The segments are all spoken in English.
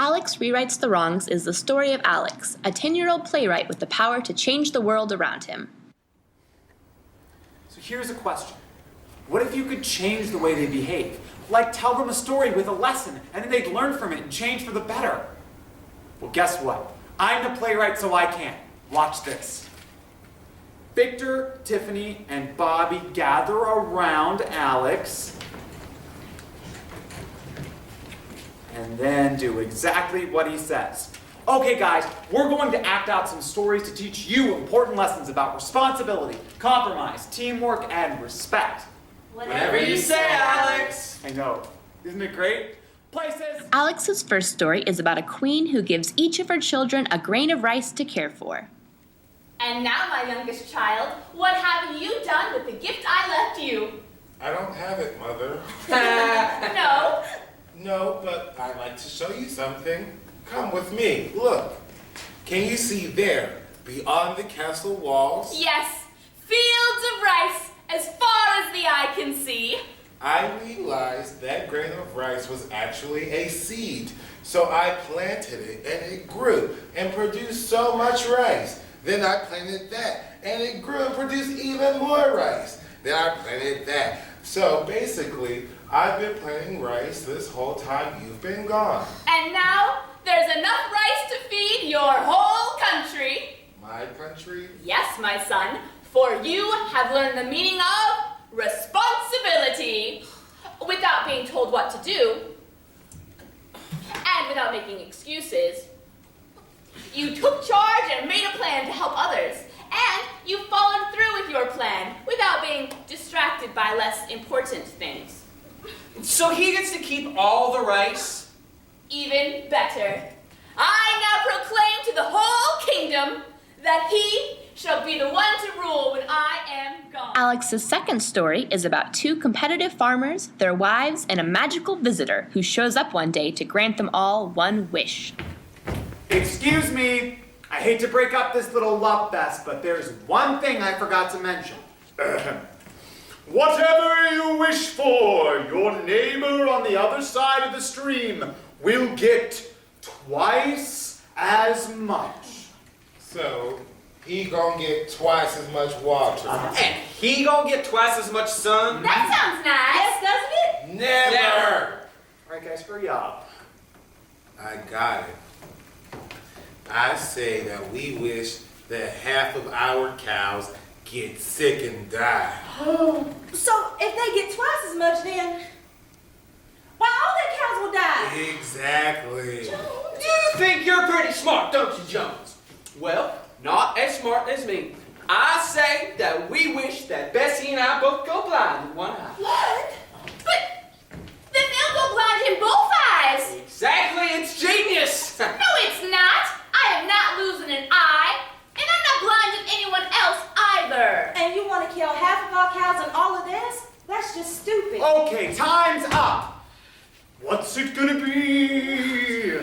Alex Rewrites the Wrongs is the story of Alex, a 10-year-old playwright with the power to change the world around him. So here's a question. What if you could change the way they behave? Like tell them a story with a lesson, and then they'd learn from it and change for the better. Well, guess what? I'm the playwright, so I can. Watch this. Victor, Tiffany, and Bobby gather around Alex and then do exactly what he says. Okay, guys, we're going to act out some stories to teach you important lessons about responsibility, compromise, teamwork, and respect. Whatever you say, Alex. I know. Isn't it great? Places. Alex's first story is about a queen who gives each of her children a grain of rice to care for. And now, my youngest child, what have you done with the gift I left you? I don't have it, Mother. No? No, but I'd like to show you something. Come with me. Look. Can you see there, beyond the castle walls? Yes. Fields of rice, as far as the eye can see. I realized that grain of rice was actually a seed. So I planted it, and it grew and produced so much rice. Then I planted that, and it grew and produced even more rice. Then I planted that. So basically, I've been planting rice this whole time you've been gone. And now, there's enough rice to feed your whole country. My country? Yes, my son, for you have learned the meaning of responsibility. Without being told what to do, and without making excuses, you took charge and made a plan to help others, and you've followed through with your plan without being distracted by less important things. So he gets to keep all the rice? Even better, I now proclaim to the whole kingdom that he shall be the one to rule when I am gone. Alex's second story is about two competitive farmers, their wives, and a magical visitor who shows up one day to grant them all one wish. Excuse me, I hate to break up this little love fest, but there's one thing I forgot to mention. Whatever you wish for, your neighbor on the other side of the stream will get twice as much. So, he gonna get twice as much water. And he gonna get twice as much sun? That sounds nice, doesn't it? Never! Alright guys, hurry up. I got it. I say that we wish that half of our cows get sick and die. So if they get twice as much, then why all their cows will die? Exactly. You think you're pretty smart, don't you, Jones? Well, not as smart as me. I say that we wish that Bessie and I both go blind in one eye. What? But then they'll go blind in both eyes. Exactly, it's genius. No, it's not. I am not losing an eye, and I'm not blinding anyone else either. And you want to kill half of our cows and all of this? That's just stupid. Okay, time's up. What's it gonna be?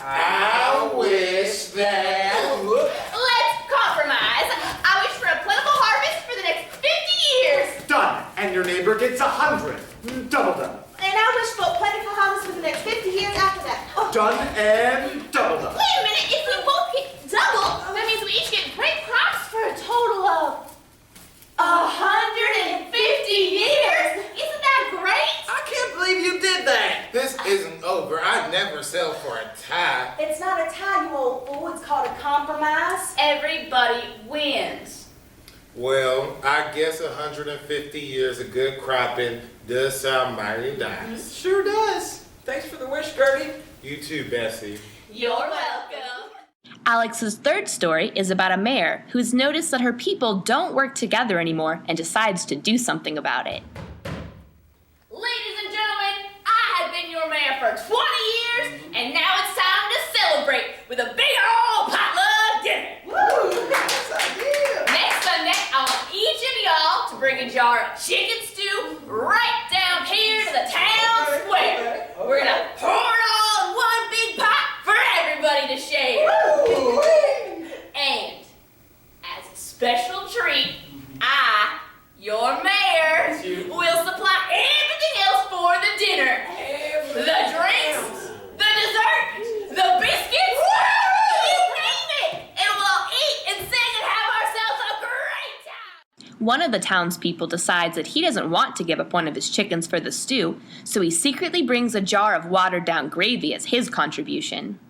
I wish that... Let's compromise. I wish for a plentiful harvest for the next 50 years. Done. And your neighbor gets 100. Double done. And I wish for a plentiful harvest for the next 50 years after that. Oh. Done and double done. Wait a minute, if we both get double, that means we each get great crops for a total of 150 years. Isn't that great? I can't believe you did that. This isn't over. I'd never sell for a tie. It's not a tie, you old fool. It's called a compromise. Everybody wins. Well, I guess 150 years of good cropping does sound mighty nice. Sure does. Thanks for the wish, Gertie. You too, Bessie. You're welcome. Alex's third story is about a mayor who's noticed that her people don't work together anymore and decides to do something about it. Ladies and gentlemen, I have been your mayor for 20 years, and now it's time to celebrate with a big old potluck dinner. Woo! That's idea. Next Sunday, I want each of y'all to bring a jar of chicken stew right down here to the town square. We're gonna pour it all in one big pot for everybody to share. And as a special treat, I, your mayor, will supply everything else for the dinner. The drinks, the dessert, One of the townspeople decides that he doesn't want to give up one of his chickens for the stew, so he secretly brings a jar of watered-down gravy as his contribution.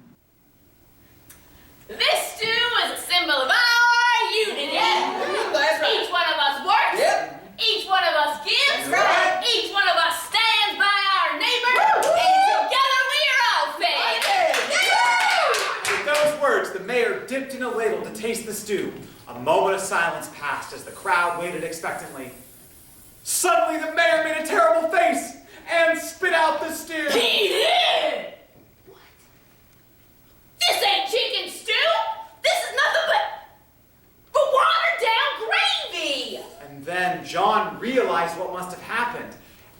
This stew is a symbol of our unity. That's right. Each one of us works. Yep. Each one of us gives. That's right. Each one of us stands by our neighbor. And together we are all fed. With those words, the mayor dipped in a ladle to taste the stew. A moment of silence passed as the crowd waited expectantly. Suddenly, the mayor made a terrible face and spit out the stew. He did! What? This ain't chicken stew! This is nothing but watered down gravy! And then John realized what must have happened.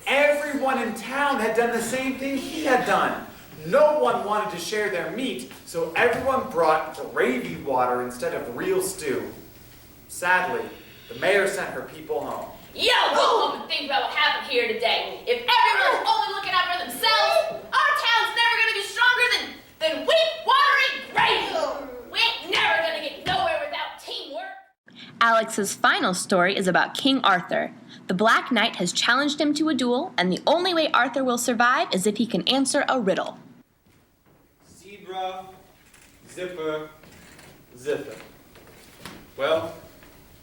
Everyone in town had done the same thing he had done. No one wanted to share their meat, so everyone brought gravy water instead of real stew. Sadly, the mayor sent her people home. Yo, go home and think about what happened here today. If everyone's only looking out for themselves, our town's never gonna be stronger than weak, watery gravy. We ain't never gonna get nowhere without teamwork. Alex's final story is about King Arthur. The Black Knight has challenged him to a duel, and the only way Arthur will survive is if he can answer a riddle. Zebra, zipper, zipper. Well,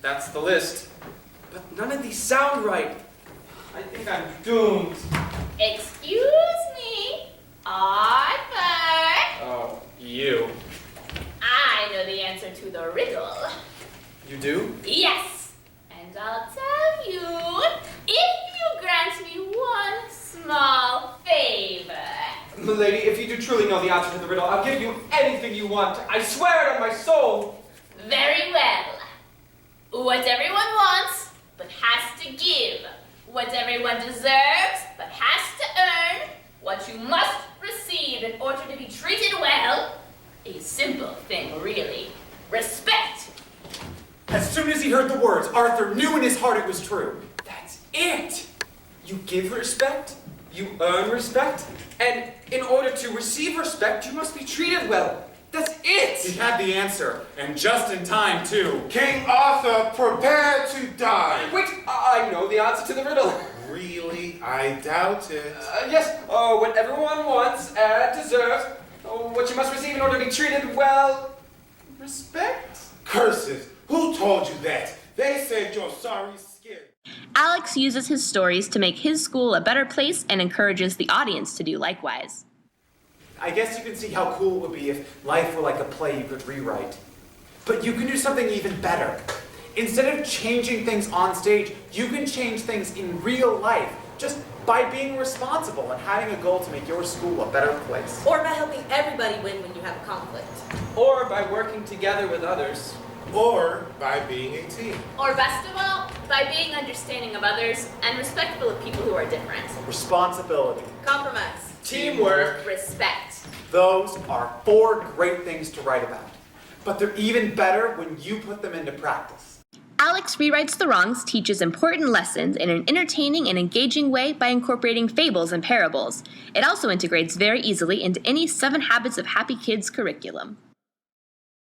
that's the list. But none of these sound right. I think I'm doomed. Excuse me, Arthur. Oh, you. I know the answer to the riddle. You do? Yes, and I'll tell you if you grant me one small favor. Milady, if you do truly know the answer to the riddle, I'll give you anything you want. I swear it on my soul. Very well. What everyone wants, but has to give. What everyone deserves, but has to earn. What you must receive in order to be treated well. A simple thing, really. Respect. As soon as he heard the words, Arthur knew in his heart it was true. That's it. You give respect, you earn respect, and in order to receive respect, you must be treated well. That's He it. had the answer, and just in time, too. King Arthur, prepare to die. Wait, I know the answer to the riddle. Really? I doubt it. Yes, what everyone wants and deserves, what you must receive in order to be treated well, respect. Curses! Who told you that? They said your sorry skin. Alex uses his stories to make his school a better place and encourages the audience to do likewise. I guess you can see how cool it would be if life were like a play you could rewrite. But you can do something even better. Instead of changing things on stage, you can change things in real life just by being responsible and having a goal to make your school a better place. Or by helping everybody win when you have a conflict. Or by working together with others. Or by being a team. Or best of all, by being understanding of others and respectful of people who are different. Responsibility. Compromise. Teamwork. Respect. Those are 4 great things to write about. But they're even better when you put them into practice. Alex Rewrites the Wrongs teaches important lessons in an entertaining and engaging way by incorporating fables and parables. It also integrates very easily into any 7 Habits of Happy Kids curriculum.